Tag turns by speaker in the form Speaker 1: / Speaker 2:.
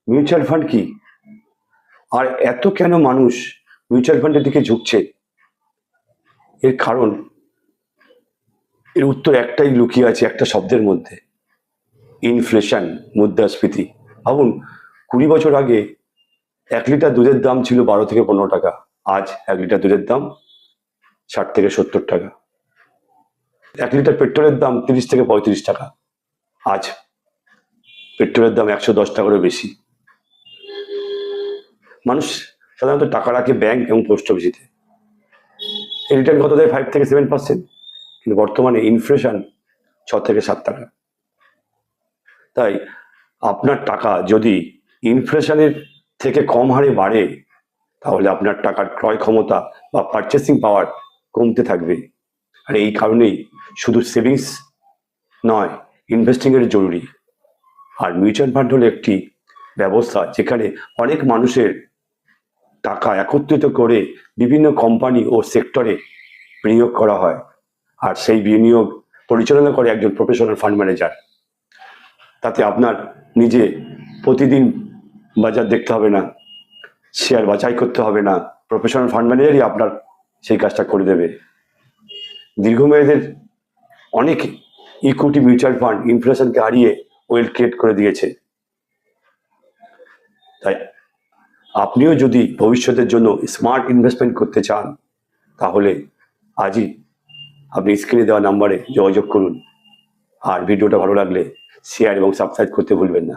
Speaker 1: Mutual fund কি, আর এত কেন মানুষ মিউচুয়াল ফান্ডের দিকে ঝুঁকছে? এর কারণ, এর উত্তর একটাই লুকিয়ে আছে একটা শব্দের মধ্যে, ইনফ্লেশন, মুদ্রাস্ফীতি। ভাবুন, 20 বছর আগে 1 লিটার দুধের দাম ছিল 12 থেকে 15 টাকা, আজ 1 লিটার দুধের দাম 60 থেকে 70 টাকা। 1 লিটার পেট্রোলের দাম 30 থেকে 35 টাকা, আজ পেট্রোলের দাম 110 টাকারও বেশি। মানুষ সাধারণত টাকা রাখে ব্যাংক এবং পোস্ট অফিসে, রিটার্ন কত দেয়? 5 থেকে 7%, কিন্তু বর্তমানে ইনফ্লেশন 6 থেকে 7 টাকা। তাই আপনার টাকা যদি ইনফ্লেশনের থেকে কম হারে বাড়ে, তাহলে আপনার টাকার ক্রয় ক্ষমতা বা পারচেসিং পাওয়ার কমতে থাকবে। আর এই কারণেই শুধু সেভিংস নয়, ইনভেস্টিং এর জরুরি। আর মিউচুয়াল ফান্ড হলো একটি ব্যবস্থা যেখানে অনেক মানুষের টাকা একত্রিত করে বিভিন্ন কোম্পানি ও সেক্টরে বিনিয়োগ করা হয়, আর সেই বিনিয়োগ পরিচালনা করে একজন প্রফেশনাল ফান্ড ম্যানেজার। তাতে আপনার নিজে প্রতিদিন বাজার দেখতে হবে না, শেয়ার বাছাই করতে হবে না, প্রফেশনাল ফান্ড ম্যানেজারই আপনার সেই কাজটা করে দেবে। দীর্ঘমেয়াদের অনেক ইকুইটি মিউচুয়াল ফান্ড ইনফ্লেশনকে হারিয়ে ওয়েলথ ক্রিয়েট করে দিয়েছে। তাই আপনিও যদি ভবিষ্যতের জন্য স্মার্ট ইনভেস্টমেন্ট করতে চান, তাহলে আজই আপনি স্ক্রিনে দেওয়া নাম্বারে যোগাযোগ করুন। আর ভিডিওটা ভালো লাগলে শেয়ার এবং সাবস্ক্রাইব করতে ভুলবেন না।